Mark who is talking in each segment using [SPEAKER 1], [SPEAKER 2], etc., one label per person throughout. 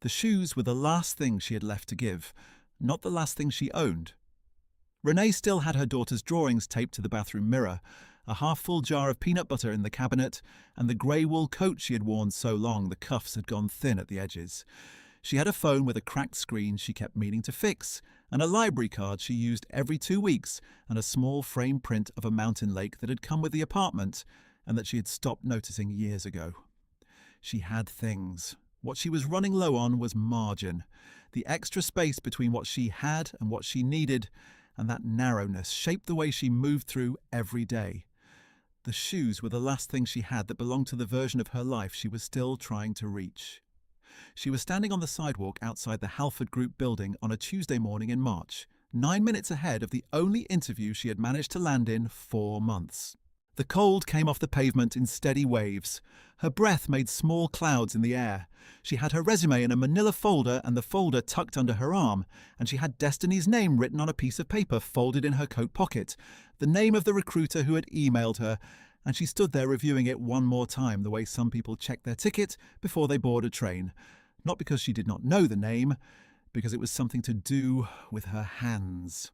[SPEAKER 1] The shoes were the last thing she had left to give, not the last thing she owned. Renee still had her daughter's drawings taped to the bathroom mirror, a half-full jar of peanut butter in the cabinet, and the grey wool coat she had worn so long the cuffs had gone thin at the edges. She had a phone with a cracked screen she kept meaning to fix, and a library card she used every 2 weeks, and a small frame print of a mountain lake that had come with the apartment and that she had stopped noticing years ago. She had things. What she was running low on was margin, the extra space between what she had and what she needed, and that narrowness shaped the way she moved through every day. The shoes were the last thing she had that belonged to the version of her life she was still trying to reach. She was standing on the sidewalk outside the Halford Group building on a Tuesday morning in March, 9 minutes ahead of the only interview she had managed to land in 4 months. The cold came off the pavement in steady waves. Her breath made small clouds in the air. She had her resume in a manila folder and the folder tucked under her arm, and she had Destiny's name written on a piece of paper folded in her coat pocket, the name of the recruiter who had emailed her, and she stood there reviewing it one more time the way some people check their ticket before they board a train. Not because she did not know the name, because it was something to do with her hands.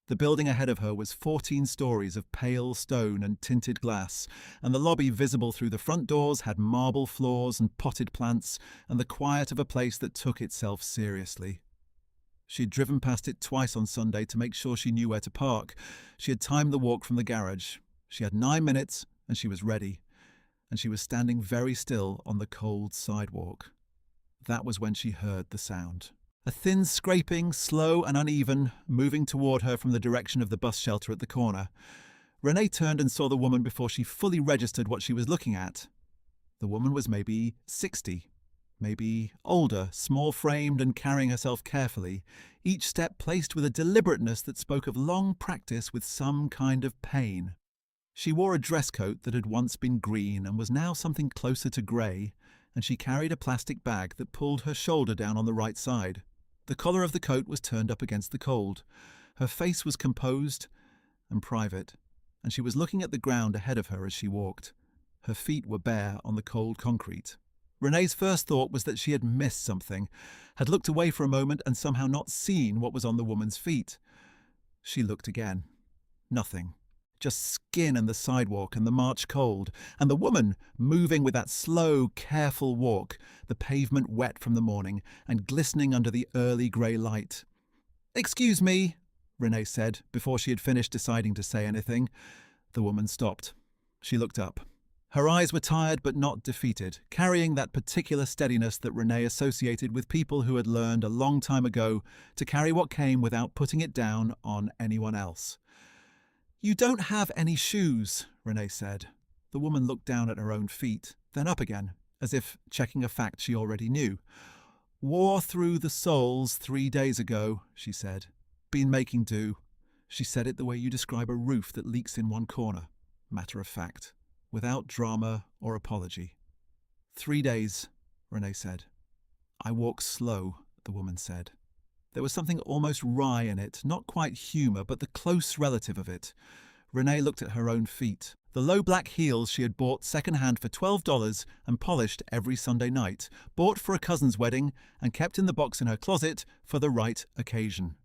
[SPEAKER 1] The building ahead of her was 14 stories of pale stone and tinted glass, and the lobby visible through the front doors had marble floors and potted plants and the quiet of a place that took itself seriously. She had driven past it twice on Sunday to make sure she knew where to park. She had timed the walk from the garage. She had 9 minutes, and she was ready. And she was standing very still on the cold sidewalk. That was when she heard the sound. A thin scraping, slow and uneven, moving toward her from the direction of the bus shelter at the corner. Renee turned and saw the woman before she fully registered what she was looking at. The woman was maybe 60, maybe older, small-framed and carrying herself carefully, each step placed with a deliberateness that spoke of long practice with some kind of pain. She wore a dress coat that had once been green and was now something closer to grey, and she carried a plastic bag that pulled her shoulder down on the right side. The collar of the coat was turned up against the cold. Her face was composed and private, and she was looking at the ground ahead of her as she walked. Her feet were bare on the cold concrete. Renee's first thought was that she had missed something, had looked away for a moment and somehow not seen what was on the woman's feet. She looked again. Nothing. Just skin and the sidewalk and the March cold, and the woman moving with that slow, careful walk, the pavement wet from the morning and glistening under the early grey light. "Excuse me," Renee said, before she had finished deciding to say anything. The woman stopped. She looked up. Her eyes were tired but not defeated, carrying that particular steadiness that Renee associated with people who had learned a long time ago to carry what came without putting it down on anyone else. "You don't have any shoes," Renee said. The woman looked down at her own feet, then up again, as if checking a fact she already knew. "Wore through the soles 3 days ago," she said. "Been making do." She said it the way you describe a roof that leaks in one corner, matter of fact, without drama or apology. 3 days, Renee said. "I walk slow," the woman said. There was something almost wry in it, not quite humour, but the close relative of it. Renee looked at her own feet, the low black heels she had bought second-hand for $12 and polished every Sunday night, bought for a cousin's wedding and kept in the box in her closet for the right occasion.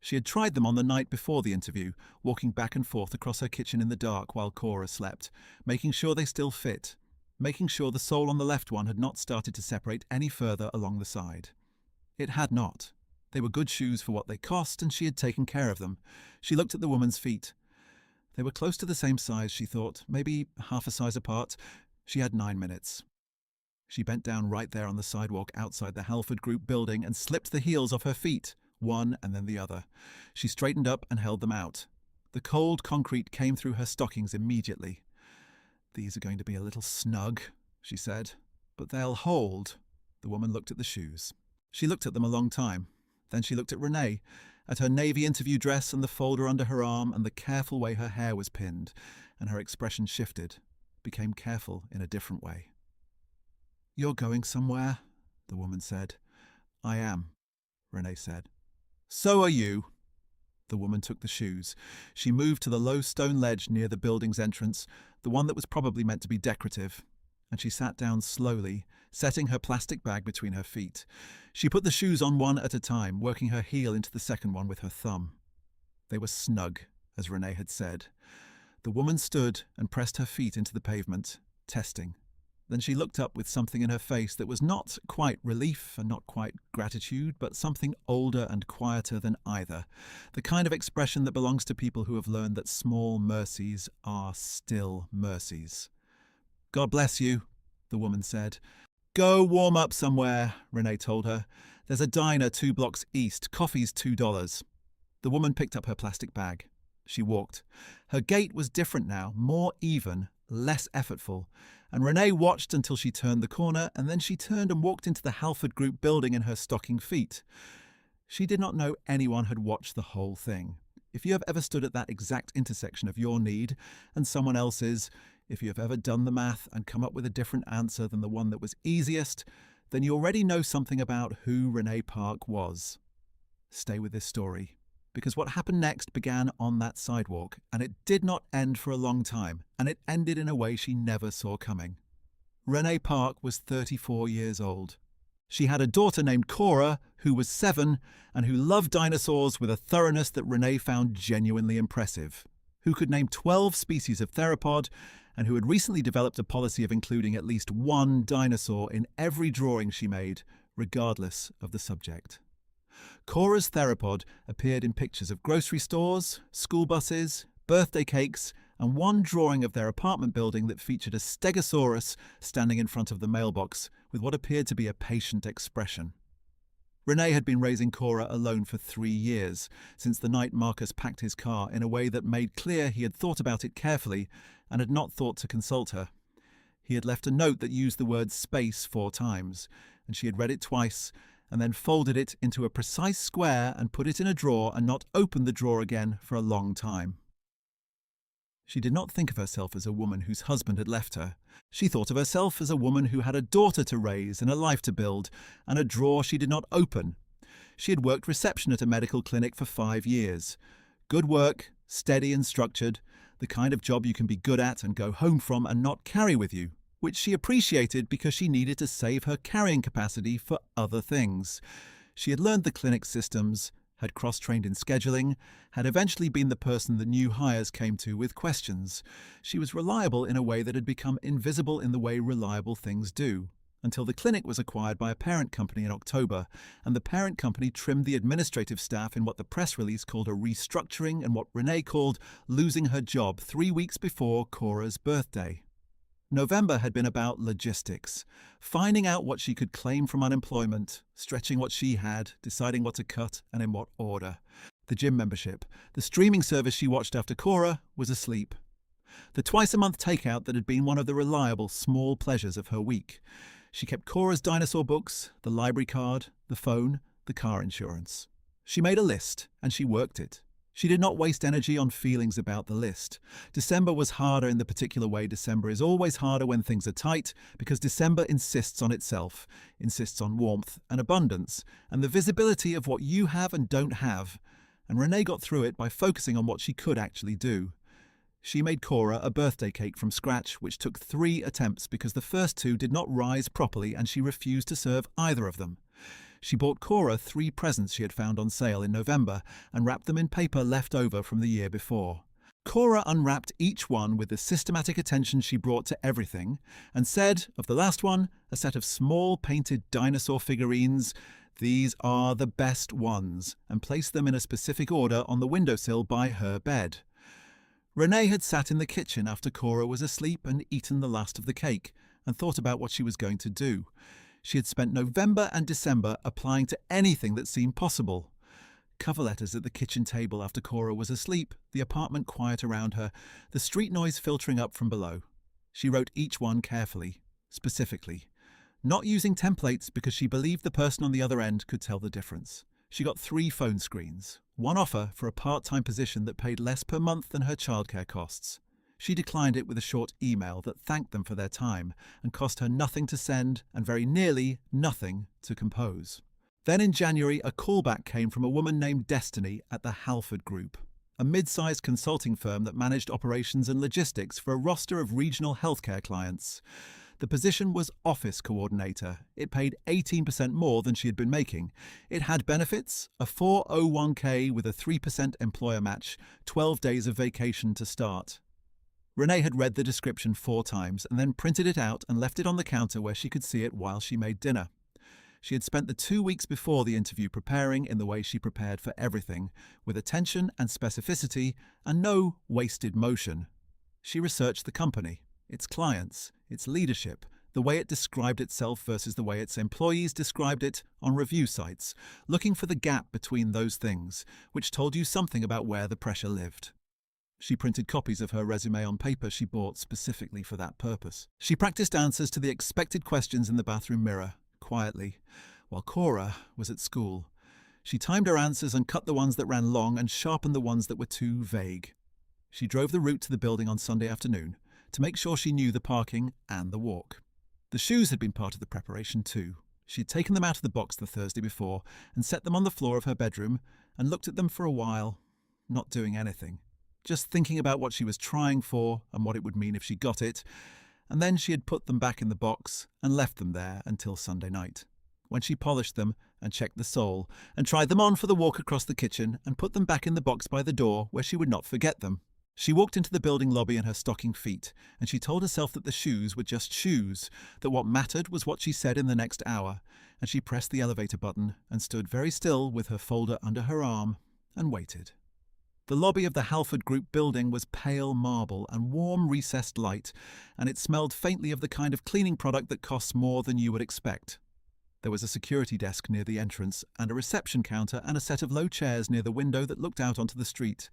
[SPEAKER 1] She had tried them on the night before the interview, walking back and forth across her kitchen in the dark while Cora slept, making sure they still fit, making sure the sole on the left one had not started to separate any further along the side. It had not. They were good shoes for what they cost, and she had taken care of them. She looked at the woman's feet. They were close to the same size, she thought, maybe half a size apart. She had 9 minutes. She bent down right there on the sidewalk outside the Halford Group building and slipped the heels off her feet, one and then the other. She straightened up and held them out. The cold concrete came through her stockings immediately. "These are going to be a little snug," she said. "But they'll hold." The woman looked at the shoes. She looked at them a long time. Then she looked at Renee, at her navy interview dress and the folder under her arm and the careful way her hair was pinned, and her expression shifted, became careful in a different way. "You're going somewhere?" the woman said. "I am," Renee said. "So are you." The woman took the shoes. She moved to the low stone ledge near the building's entrance, the one that was probably meant to be decorative. and she sat down slowly, setting her plastic bag between her feet. She put the shoes on one at a time, working her heel into the second one with her thumb. They were snug, as Renee had said. The woman stood and pressed her feet into the pavement, testing. Then she looked up with something in her face that was not quite relief and not quite gratitude, but something older and quieter than either. The kind of expression that belongs to people who have learned that small mercies are still mercies. "God bless you," the woman said. "Go warm up somewhere," Renee told her. "There's a diner 2 blocks east. Coffee's $2. The woman picked up her plastic bag. She walked. Her gait was different now, more even, less effortful, and Renee watched until she turned the corner, and then she turned and walked into the Halford Group building in her stocking feet. She did not know anyone had watched the whole thing. If you have ever stood at that exact intersection of your need and someone else's, if you have ever done the math and come up with a different answer than the one that was easiest, then you already know something about who Renee Park was. Stay with this story, because what happened next began on that sidewalk, and it did not end for a long time, and it ended in a way she never saw coming. Renee Park was 34 years old. She had a daughter named Cora, who was 7, and who loved dinosaurs with a thoroughness that Renee found genuinely impressive, who could name 12 species of theropod, and who had recently developed a policy of including at least one dinosaur in every drawing she made, regardless of the subject. Cora's theropod appeared in pictures of grocery stores, school buses, birthday cakes, and one drawing of their apartment building that featured a stegosaurus standing in front of the mailbox with what appeared to be a patient expression. Renee had been raising Cora alone for 3 years, since the night Marcus packed his car in a way that made clear he had thought about it carefully and had not thought to consult her. He had left a note that used the word space 4 times, and she had read it twice, and then folded it into a precise square and put it in a drawer and not opened the drawer again for a long time. She did not think of herself as a woman whose husband had left her. She thought of herself as a woman who had a daughter to raise and a life to build, and a drawer she did not open. She had worked reception at a medical clinic for 5 years. Good work, steady and structured, the kind of job you can be good at and go home from and not carry with you, which she appreciated because she needed to save her carrying capacity for other things. She had learned the clinic systems, had cross-trained in scheduling, had eventually been the person the new hires came to with questions. She was reliable in a way that had become invisible in the way reliable things do, until the clinic was acquired by a parent company in October, and the parent company trimmed the administrative staff in what the press release called a restructuring and what Renee called losing her job 3 weeks before Cora's birthday. November had been about logistics, finding out what she could claim from unemployment, stretching what she had, deciding what to cut and in what order. The gym membership, the streaming service she watched after Cora, was asleep. The twice-a-month takeout that had been one of the reliable small pleasures of her week. She kept Cora's dinosaur books, the library card, the phone, the car insurance. She made a list, and she worked it. She did not waste energy on feelings about the list. December was harder in the particular way December is always harder when things are tight, because December insists on itself, insists on warmth and abundance, and the visibility of what you have and don't have. And Renee got through it by focusing on what she could actually do. She made Cora a birthday cake from scratch, which took 3 attempts because the first 2 did not rise properly and she refused to serve either of them. She bought Cora 3 presents she had found on sale in November and wrapped them in paper left over from the year before. Cora unwrapped each one with the systematic attention she brought to everything and said, of the last one, a set of small painted dinosaur figurines, "These are the best ones," and placed them in a specific order on the windowsill by her bed. Renee had sat in the kitchen after Cora was asleep and eaten the last of the cake and thought about what she was going to do. She had spent November and December applying to anything that seemed possible. Cover letters at the kitchen table after Cora was asleep, the apartment quiet around her, the street noise filtering up from below. She wrote each one carefully, specifically, not using templates because she believed the person on the other end could tell the difference. She got 3 phone screens, one offer for a part-time position that paid less per month than her childcare costs. She declined it with a short email that thanked them for their time and cost her nothing to send and very nearly nothing to compose. Then in January, a callback came from a woman named Destiny at the Halford Group, a mid-sized consulting firm that managed operations and logistics for a roster of regional healthcare clients. The position was office coordinator. It paid 18% more than she had been making. It had benefits, a 401k with a 3% employer match, 12 days of vacation to start. Renee had read the description 4 times and then printed it out and left it on the counter where she could see it while she made dinner. She had spent the 2 weeks before the interview preparing in the way she prepared for everything, with attention and specificity and no wasted motion. She researched the company, its clients, its leadership, the way it described itself versus the way its employees described it on review sites, looking for the gap between those things, which told you something about where the pressure lived. She printed copies of her resume on paper she bought specifically for that purpose. She practiced answers to the expected questions in the bathroom mirror, quietly, while Cora was at school. She timed her answers and cut the ones that ran long and sharpened the ones that were too vague. She drove the route to the building on Sunday afternoon to make sure she knew the parking and the walk. The shoes had been part of the preparation too. She had taken them out of the box the Thursday before and set them on the floor of her bedroom and looked at them for a while, not doing anything. Just thinking about what she was trying for and what it would mean if she got it, and then she had put them back in the box and left them there until Sunday night, when she polished them and checked the sole and tried them on for the walk across the kitchen and put them back in the box by the door where she would not forget them. She walked into the building lobby in her stocking feet, and she told herself that the shoes were just shoes, that what mattered was what she said in the next hour, and she pressed the elevator button and stood very still with her folder under her arm and waited. The lobby of the Halford Group building was pale marble and warm recessed light, and it smelled faintly of the kind of cleaning product that costs more than you would expect. There was a security desk near the entrance, and a reception counter and a set of low chairs near the window that looked out onto the street.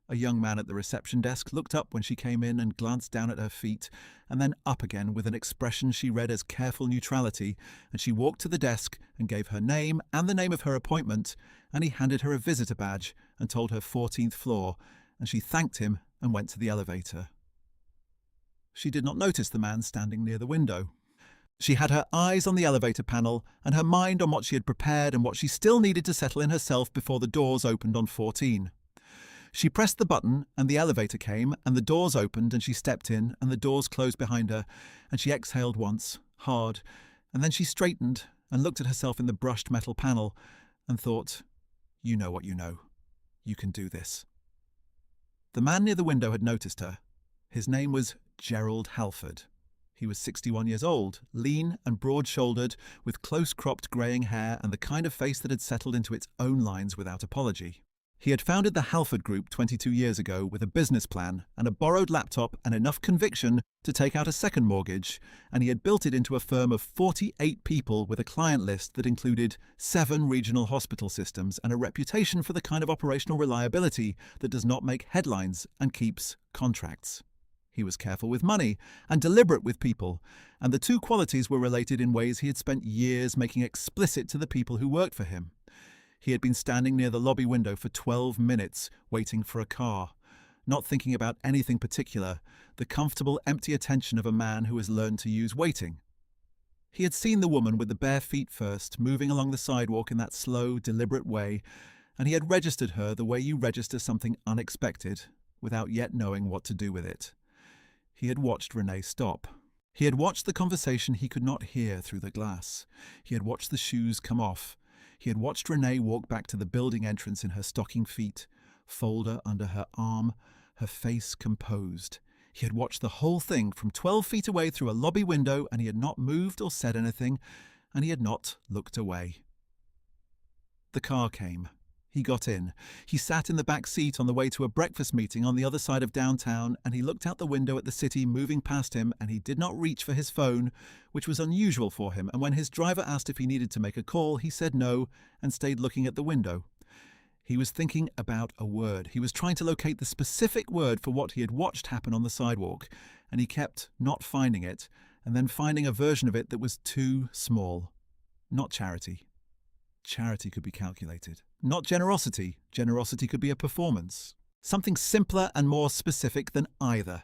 [SPEAKER 1] A young man at the reception desk looked up when she came in and glanced down at her feet, and then up again with an expression she read as careful neutrality, and she walked to the desk and gave her name and the name of her appointment, and he handed her a visitor badge and told her 14th floor, and she thanked him and went to the elevator. She did not notice the man standing near the window. She had her eyes on the elevator panel and her mind on what she had prepared and what she still needed to settle in herself before the doors opened on 14. She pressed the button and the elevator came and the doors opened and she stepped in and the doors closed behind her and she exhaled once, hard, and then she straightened and looked at herself in the brushed metal panel and thought, "You know what you know. You can do this." The man near the window had noticed her. His name was Gerald Halford. He was 61 years old, lean and broad-shouldered, with close-cropped greying hair and the kind of face that had settled into its own lines without apology. He had founded the Halford Group 22 years ago with a business plan and a borrowed laptop and enough conviction to take out a second mortgage, and he had built it into a firm of 48 people with a client list that included 7 regional hospital systems and a reputation for the kind of operational reliability that does not make headlines and keeps contracts. He was careful with money and deliberate with people, and the two qualities were related in ways he had spent years making explicit to the people who worked for him. He had been standing near the lobby window for 12 minutes, waiting for a car, not thinking about anything particular, the comfortable, empty attention of a man who has learned to use waiting. He had seen the woman with the bare feet first, moving along the sidewalk in that slow, deliberate way, and he had registered her the way you register something unexpected, without yet knowing what to do with it. He had watched Renee stop. He had watched the conversation he could not hear through the glass. He had watched the shoes come off. He had watched Renee walk back to the building entrance in her stocking feet, folder under her arm, her face composed. He had watched the whole thing from 12 feet away through a lobby window, and he had not moved or said anything, and he had not looked away. The car came. He got in. He sat in the back seat on the way to a breakfast meeting on the other side of downtown, and he looked out the window at the city moving past him, and he did not reach for his phone, which was unusual for him, and when his driver asked if he needed to make a call, he said no and stayed looking at the window. He was thinking about a word. He was trying to locate the specific word for what he had watched happen on the sidewalk, and he kept not finding it, and then finding a version of it that was too small. Not charity. Charity could be calculated. Not generosity. Generosity could be a performance. Something simpler and more specific than either.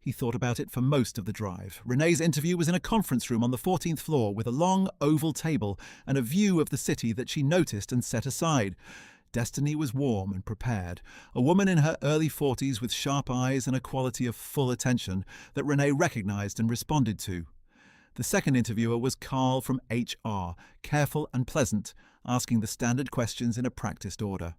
[SPEAKER 1] He thought about it for most of the drive. Renee's interview was in a conference room on the 14th floor with a long oval table and a view of the city that she noticed and set aside. Destiny was warm and prepared, a woman in her early 40s with sharp eyes and a quality of full attention that Renee recognized and responded to. The second interviewer was Carl from HR, careful and pleasant, asking the standard questions in a practiced order.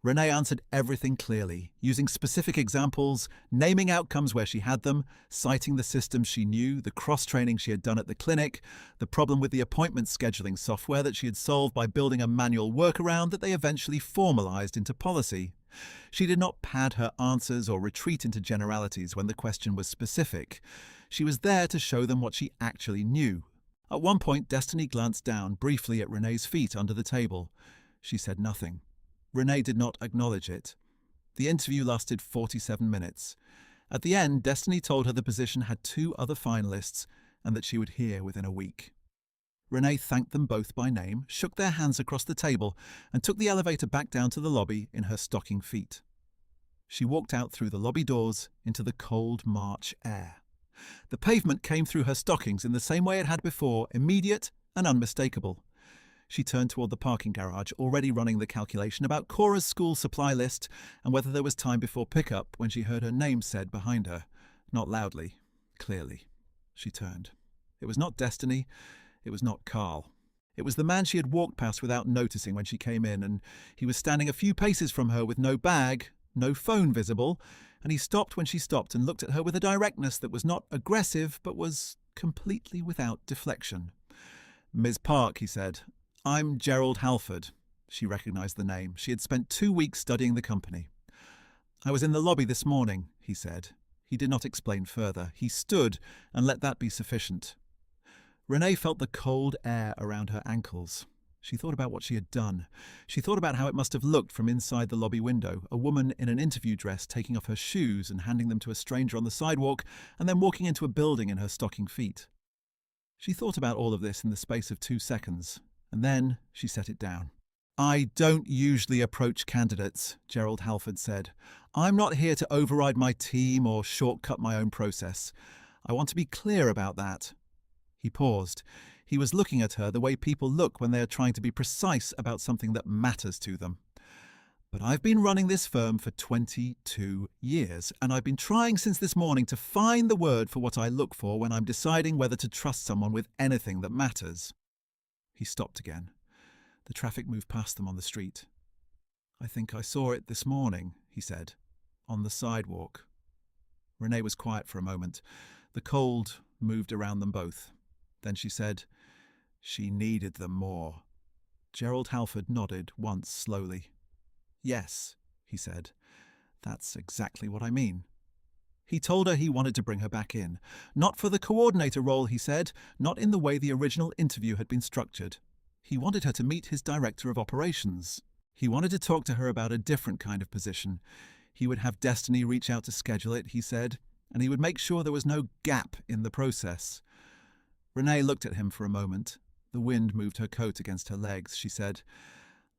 [SPEAKER 1] Renee answered everything clearly, using specific examples, naming outcomes where she had them, citing the systems she knew, the cross-training she had done at the clinic, the problem with the appointment scheduling software that she had solved by building a manual workaround that they eventually formalized into policy. She did not pad her answers or retreat into generalities when the question was specific. She was there to show them what she actually knew. At one point, Destiny glanced down briefly at Renee's feet under the table. She said nothing. Renee did not acknowledge it. The interview lasted 47 minutes. At the end, Destiny told her the position had 2 other finalists and that she would hear within a week. Renee thanked them both by name, shook their hands across the table, and took the elevator back down to the lobby in her stocking feet. She walked out through the lobby doors into the cold March air. The pavement came through her stockings in the same way it had before, immediate and unmistakable. She turned toward the parking garage, already running the calculation about Cora's school supply list and whether there was time before pickup when she heard her name said behind her. Not loudly, clearly. She turned. It was not Destiny. It was not Carl. It was the man she had walked past without noticing when she came in, and he was standing a few paces from her with no bag, no phone visible, and he stopped when she stopped and looked at her with a directness that was not aggressive but was completely without deflection. "Ms. Park," he said. "I'm Gerald Halford." She recognized the name. She had spent 2 weeks studying the company. "I was in the lobby this morning," he said. He did not explain further. He stood and let that be sufficient. Renee felt the cold air around her ankles. She thought about what she had done. She thought about how it must have looked from inside the lobby window, a woman in an interview dress taking off her shoes and handing them to a stranger on the sidewalk and then walking into a building in her stocking feet. She thought about all of this in the space of 2 seconds. And then she set it down. "I don't usually approach candidates," Gerald Halford said. "I'm not here to override my team or shortcut my own process. I want to be clear about that." He paused. He was looking at her the way people look when they are trying to be precise about something that matters to them. "But I've been running this firm for 22 years, and I've been trying since this morning to find the word for what I look for when I'm deciding whether to trust someone with anything that matters." He stopped again. The traffic moved past them on the street. "I think I saw it this morning," he said, "on the sidewalk." Renee was quiet for a moment. The cold moved around them both. Then she said, "She needed them more." Gerald Halford nodded once slowly. "Yes," he said, "that's exactly what I mean." He told her he wanted to bring her back in. Not for the coordinator role, he said, not in the way the original interview had been structured. He wanted her to meet his director of operations. He wanted to talk to her about a different kind of position. He would have Destiny reach out to schedule it, he said, and he would make sure there was no gap in the process. Renee looked at him for a moment. The wind moved her coat against her legs. She said,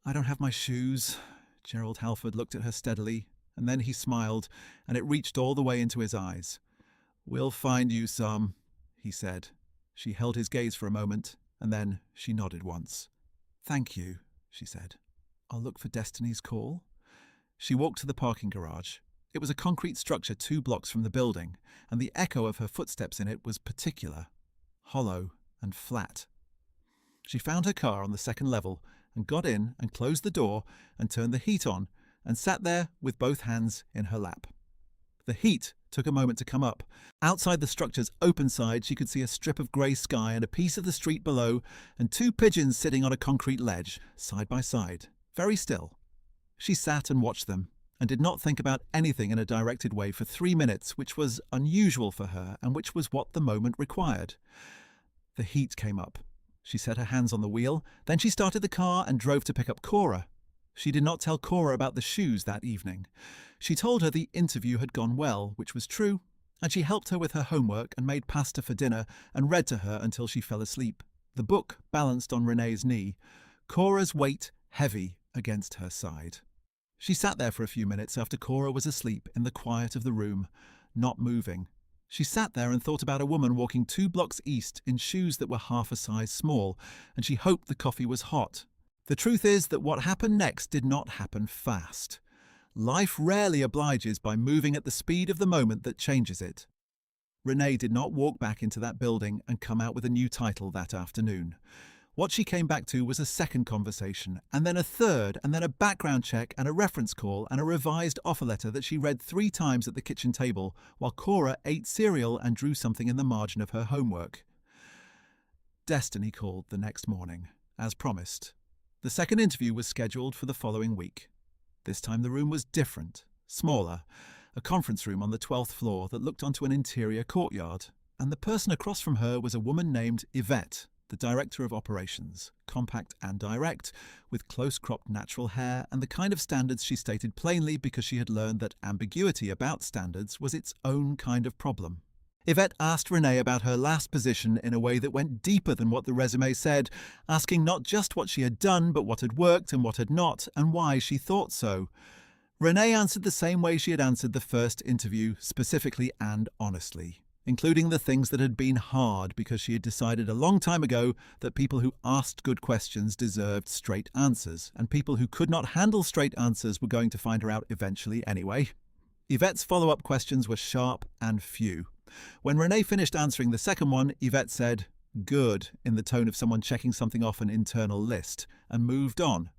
[SPEAKER 1] "I don't have my shoes." Gerald Halford looked at her steadily, and then he smiled, and it reached all the way into his eyes. "We'll find you some," he said. She held his gaze for a moment, and then she nodded once. "Thank you," she said. "I'll look for Destiny's call." She walked to the parking garage. It was a concrete structure 2 blocks from the building, and the echo of her footsteps in it was particular, hollow and flat. She found her car on the second level and got in and closed the door and turned the heat on and sat there with both hands in her lap. The heat took a moment to come up. Outside the structure's open side, she could see a strip of grey sky and a piece of the street below, and 2 pigeons sitting on a concrete ledge, side by side, very still. She sat and watched them, and did not think about anything in a directed way for 3 minutes, which was unusual for her, and which was what the moment required. The heat came up. She set her hands on the wheel, then she started the car and drove to pick up Cora. She did not tell Cora about the shoes that evening. She told her the interview had gone well, which was true, and she helped her with her homework and made pasta for dinner and read to her until she fell asleep. The book balanced on Renee's knee, Cora's weight heavy against her side. She sat there for a few minutes after Cora was asleep in the quiet of the room, not moving. She sat there and thought about a woman walking 2 blocks east in shoes that were half a size small, and she hoped the coffee was hot. The truth is that what happened next did not happen fast. Life rarely obliges by moving at the speed of the moment that changes it. Renee did not walk back into that building and come out with a new title that afternoon. What she came back to was a second conversation, and then a third, and then a background check and a reference call and a revised offer letter that she read 3 times at the kitchen table while Cora ate cereal and drew something in the margin of her homework. Destiny called the next morning, as promised. The second interview was scheduled for the following week. This time the room was different, smaller, a conference room on the 12th floor that looked onto an interior courtyard, and the person across from her was a woman named Yvette, the director of operations, compact and direct, with close-cropped natural hair and the kind of standards she stated plainly because she had learned that ambiguity about standards was its own kind of problem. Yvette asked Renee about her last position in a way that went deeper than what the resume said, asking not just what she had done, but what had worked and what had not, and why she thought so. Renee answered the same way she had answered the first interview, specifically and honestly, including the things that had been hard because she had decided a long time ago that people who asked good questions deserved straight answers, and people who could not handle straight answers were going to find her out eventually anyway. Yvette's follow-up questions were sharp and few. When Renee finished answering the second one, Yvette said, "Good," in the tone of someone checking something off an internal list, and moved on.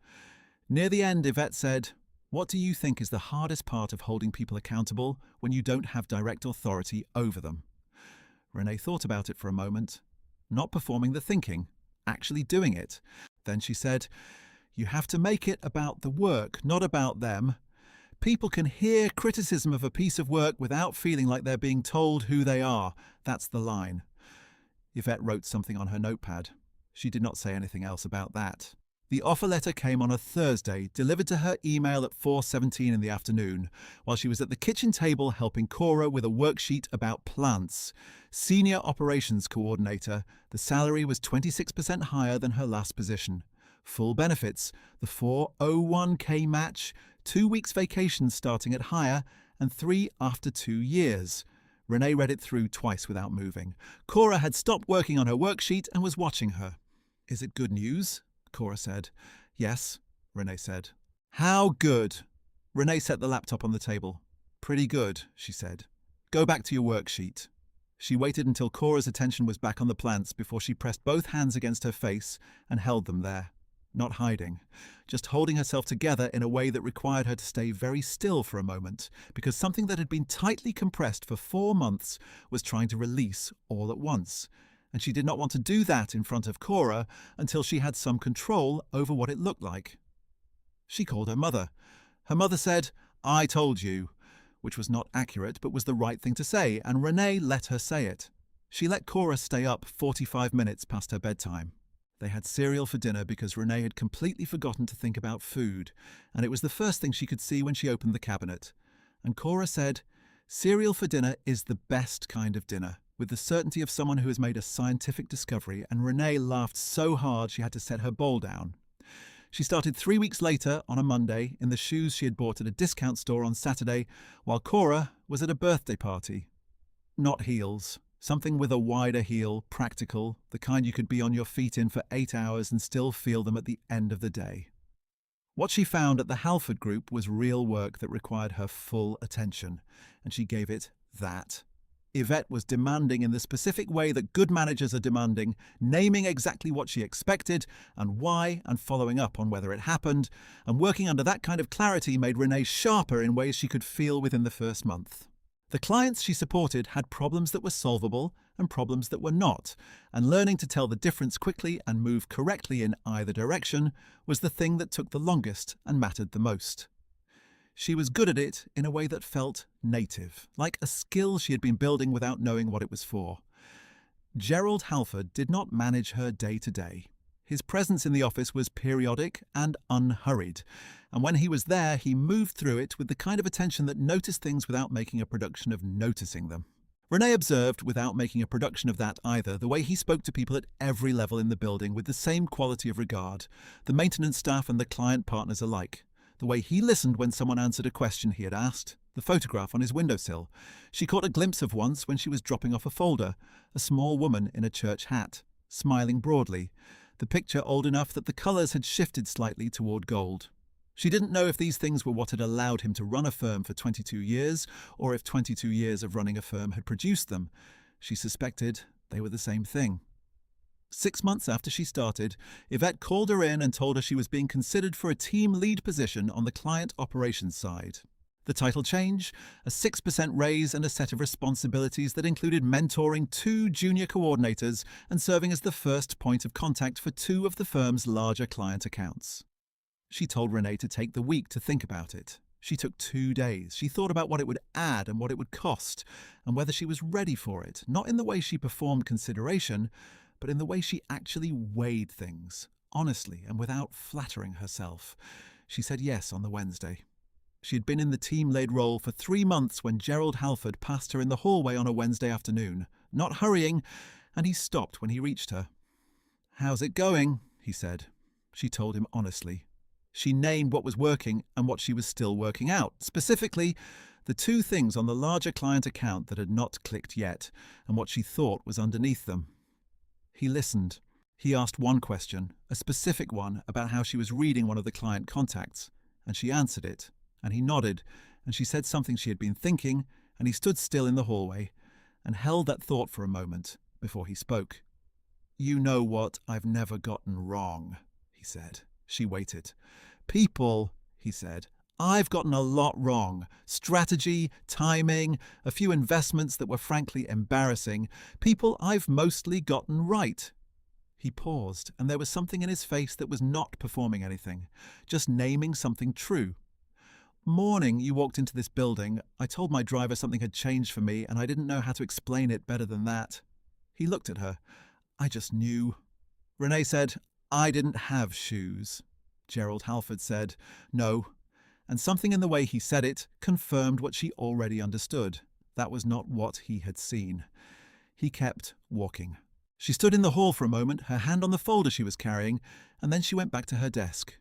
[SPEAKER 1] Near the end, Yvette said, "What do you think is the hardest part of holding people accountable when you don't have direct authority over them?" Renee thought about it for a moment. Not performing the thinking, actually doing it. Then she said, "You have to make it about the work, not about them. People can hear criticism of a piece of work without feeling like they're being told who they are. That's the line." Yvette wrote something on her notepad. She did not say anything else about that. The offer letter came on a Thursday, delivered to her email at 4:17 in the afternoon, while she was at the kitchen table helping Cora with a worksheet about plants. Senior Operations Coordinator, the salary was 26% higher than her last position. Full benefits, the 401k match, 2 weeks vacation starting at higher, and 3 after 2 years. Renee read it through twice without moving. Cora had stopped working on her worksheet and was watching her. "Is it good news?" Cora said. "Yes," Renee said. "How good?" Renee set the laptop on the table. "Pretty good," she said. "Go back to your worksheet." She waited until Cora's attention was back on the plants before she pressed both hands against her face and held them there. Not hiding, just holding herself together in a way that required her to stay very still for a moment, because something that had been tightly compressed for 4 months was trying to release all at once, and she did not want to do that in front of Cora until she had some control over what it looked like. She called her mother. Her mother said, "I told you," which was not accurate but was the right thing to say, and Renee let her say it. She let Cora stay up 45 minutes past her bedtime. They had cereal for dinner because Renee had completely forgotten to think about food, and it was the first thing she could see when she opened the cabinet. And Cora said, "Cereal for dinner is the best kind of dinner," with the certainty of someone who has made a scientific discovery, and Renee laughed so hard she had to set her bowl down. She started 3 weeks later, on a Monday, in the shoes she had bought at a discount store on Saturday, while Cora was at a birthday party. Not heels. Something with a wider heel, practical, the kind you could be on your feet in for 8 hours and still feel them at the end of the day. What she found at the Halford Group was real work that required her full attention, and she gave it that. Yvette was demanding in the specific way that good managers are demanding, naming exactly what she expected and why, and following up on whether it happened, and working under that kind of clarity made Renee sharper in ways she could feel within the first month. The clients she supported had problems that were solvable and problems that were not, and learning to tell the difference quickly and move correctly in either direction was the thing that took the longest and mattered the most. She was good at it in a way that felt native, like a skill she had been building without knowing what it was for. Gerald Halford did not manage her day to day. His presence in the office was periodic and unhurried, and when he was there, he moved through it with the kind of attention that noticed things without making a production of noticing them. Renee observed, without making a production of that either, the way he spoke to people at every level in the building with the same quality of regard, the maintenance staff and the client partners alike. The way he listened when someone answered a question he had asked, the photograph on his windowsill. She caught a glimpse of once when she was dropping off a folder, a small woman in a church hat, smiling broadly, the picture old enough that the colours had shifted slightly toward gold. She didn't know if these things were what had allowed him to run a firm for 22 years, or if 22 years of running a firm had produced them. She suspected they were the same thing. 6 months after she started, Yvette called her in and told her she was being considered for a team lead position on the client operations side. The title change, a 6% raise, and a set of responsibilities that included mentoring 2 junior coordinators and serving as the first point of contact for 2 of the firm's larger client accounts. She told Renee to take the week to think about it. She took 2 days. She thought about what it would add and what it would cost, and whether she was ready for it, not in the way she performed consideration, but in the way she actually weighed things, honestly and without flattering herself. She said yes on the Wednesday. She had been in the team-lead role for 3 months when Gerald Halford passed her in the hallway on a Wednesday afternoon, not hurrying, and he stopped when he reached her. "How's it going?" he said. She told him honestly. She named what was working and what she was still working out, specifically the 2 things on the larger client account that had not clicked yet, and what she thought was underneath them. He listened. He asked one question, a specific one, about how she was reading one of the client contacts, and she answered it, and he nodded, and she said something she had been thinking, and he stood still in the hallway and held that thought for a moment before he spoke. "You know what I've never gotten wrong," he said. She waited. "People," he said. "I've gotten a lot wrong. Strategy, timing, a few investments that were frankly embarrassing. People I've mostly gotten right." He paused, and there was something in his face that was not performing anything, just naming something true. "Morning you walked into this building. I told my driver something had changed for me, and I didn't know how to explain it better than that." He looked at her. "I just knew." Renee said, "I didn't have shoes." Gerald Halford said, "No." And something in the way he said it confirmed what she already understood. That was not what he had seen. He kept walking. She stood in the hall for a moment, her hand on the folder she was carrying, and then she went back to her desk.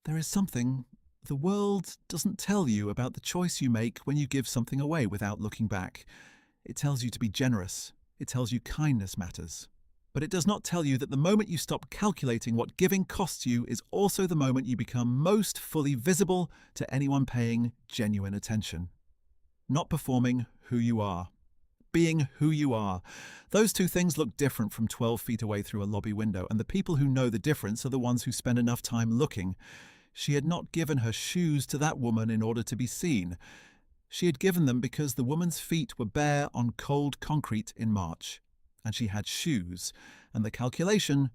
[SPEAKER 1] "There is something the world doesn't tell you about the choice you make when you give something away without looking back. It tells you to be generous. It tells you kindness matters. But it does not tell you that the moment you stop calculating what giving costs you is also the moment you become most fully visible to anyone paying genuine attention. Not performing who you are. Being who you are. Those 2 things look different from 12 feet away through a lobby window, and the people who know the difference are the ones who spend enough time looking. She had not given her shoes to that woman in order to be seen. She had given them because the woman's feet were bare on cold concrete in March. And she had shoes, and the calculation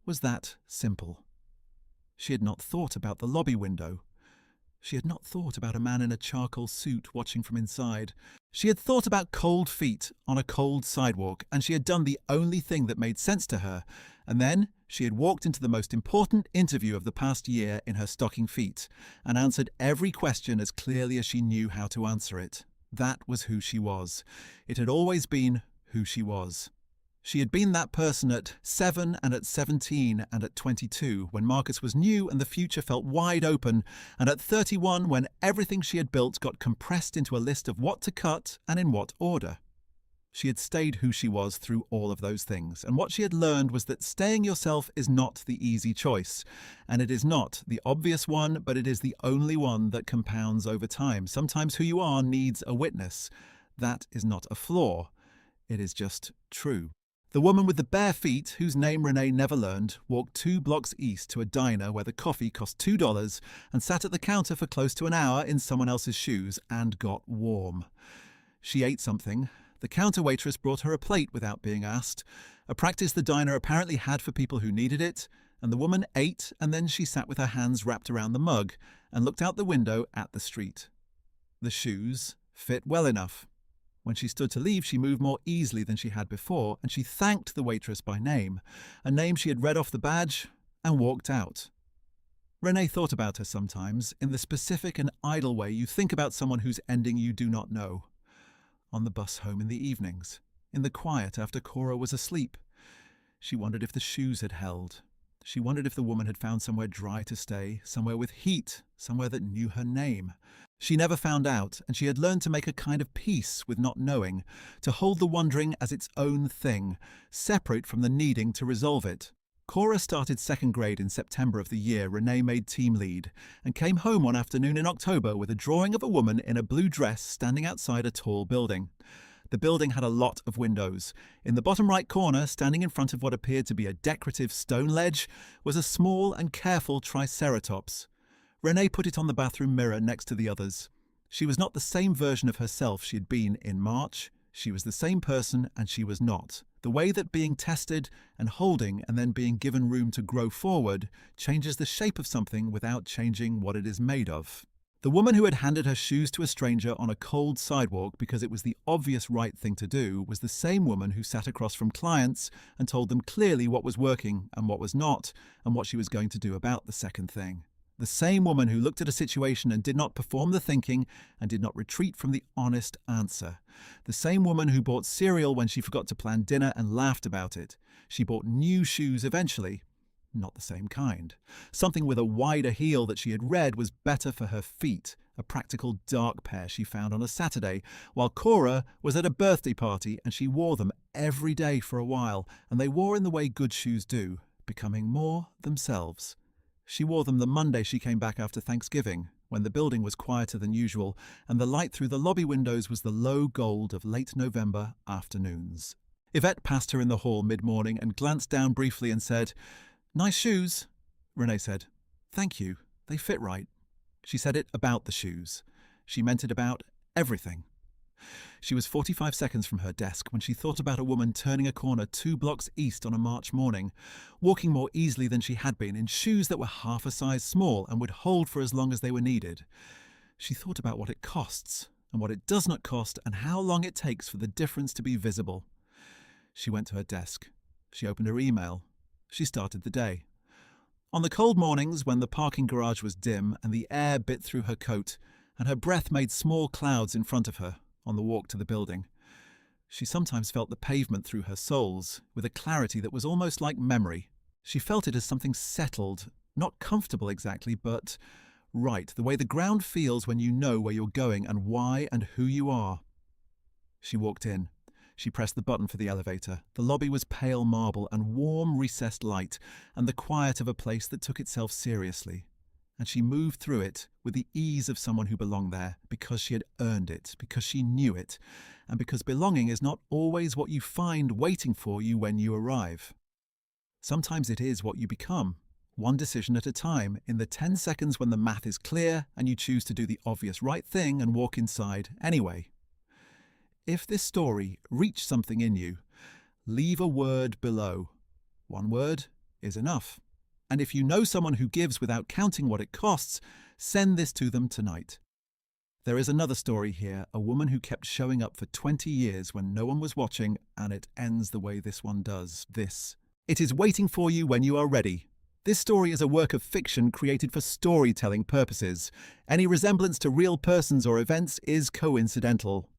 [SPEAKER 1] was that simple. She had not thought about the lobby window. She had not thought about a man in a charcoal suit watching from inside. She had thought about cold feet on a cold sidewalk, and she had done the only thing that made sense to her. And then she had walked into the most important interview of the past year in her stocking feet, and answered every question as clearly as she knew how to answer it. That was who she was. It had always been who she was. She had been that person at 7 and at 17 and at 22 when Marcus was new and the future felt wide open, and at 31 when everything she had built got compressed into a list of what to cut and in what order. She had stayed who she was through all of those things, and what she had learned was that staying yourself is not the easy choice, and it is not the obvious one, but it is the only one that compounds over time. Sometimes who you are needs a witness. That is not a flaw. It is just true. The woman with the bare feet, whose name Renee never learned, walked 2 blocks east to a diner where the coffee cost $2 and sat at the counter for close to an hour in someone else's shoes and got warm. She ate something. The counter waitress brought her a plate without being asked, a practice the diner apparently had for people who needed it, and the woman ate, and then she sat with her hands wrapped around the mug and looked out the window at the street. The shoes fit well enough. When she stood to leave, she moved more easily than she had before, and she thanked the waitress by name, a name she had read off the badge, and walked out. Renee thought about her sometimes, in the specific and idle way you think about someone whose ending you do not know. On the bus home in the evenings, in the quiet after Cora was asleep. She wondered if the shoes had held. She wondered if the woman had found somewhere dry to stay, somewhere with heat, somewhere that knew her name. She never found out, and she had learned to make a kind of peace with not knowing, to hold the wondering as its own thing, separate from the needing to resolve it. Cora started 2nd grade in September of the year Renee made team lead, and came home one afternoon in October with a drawing of a woman in a blue dress standing outside a tall building. The building had a lot of windows. In the bottom right corner, standing in front of what appeared to be a decorative stone ledge, was a small and careful triceratops. Renee put it on the bathroom mirror next to the others. She was not the same version of herself she had been in March. She was the same person, and she was not. The way that being tested and holding and then being given room to grow forward changes the shape of something without changing what it is made of. The woman who had handed her shoes to a stranger on a cold sidewalk because it was the obvious right thing to do was the same woman who sat across from clients and told them clearly what was working and what was not, and what she was going to do about the second thing. The same woman who looked at a situation and did not perform the thinking and did not retreat from the honest answer. The same woman who bought cereal when she forgot to plan dinner and laughed about it. She bought new shoes eventually. Not the same kind. Something with a wider heel that she had read was better for her feet, a practical dark pair she found on a Saturday, while Cora was at a birthday party and she wore them every day for a while, and they wore in the way good shoes do, becoming more themselves. She wore them the Monday she came back after Thanksgiving, when the building was quieter than usual, and the light through the lobby windows was the low gold of late November afternoons. Yvette passed her in the hall mid-morning and glanced down briefly and said, "Nice shoes," Renee said. "Thank you. They fit right." She said it about the shoes. She meant it about everything. She was 45 seconds from her desk when she thought about a woman turning a corner 2 blocks east on a March morning, walking more easily than she had been in shoes that were half a size small and would hold for as long as they were needed. She thought about what it costs and what it does not cost and how long it takes for the difference to be visible. She went to her desk. She opened her email. She started the day. On the cold mornings when the parking garage was dim and the air bit through her coat and her breath made small clouds in front of her on the walk to the building, she sometimes felt the pavement through her soles with a clarity that was almost like memory. She felt it as something settled, not comfortable exactly, but right, the way the ground feels when you know where you're going and why and who you are. She walked in. She pressed the button for the elevator. The lobby was pale marble and warm recessed light, and the quiet of a place that took itself seriously. And she moved through it with the ease of someone who belonged there, because she had earned it, because she knew it, and because belonging is not always what you find waiting for you when you arrive. Sometimes it is what you become, one decision at a time, in the 10 seconds when the math is clear and you choose to do the obvious right thing and walk inside anyway. If this story reached something in you, leave a word below. One word is enough. And if you know someone who gives without counting what it costs, send this to them tonight. There is another story here, a woman who kept showing up for 20 years when no one was watching, and it ends the way this one does. It is waiting for you when you are ready. This story is a work of fiction created for storytelling purposes. Any resemblance to real persons or events is coincidental.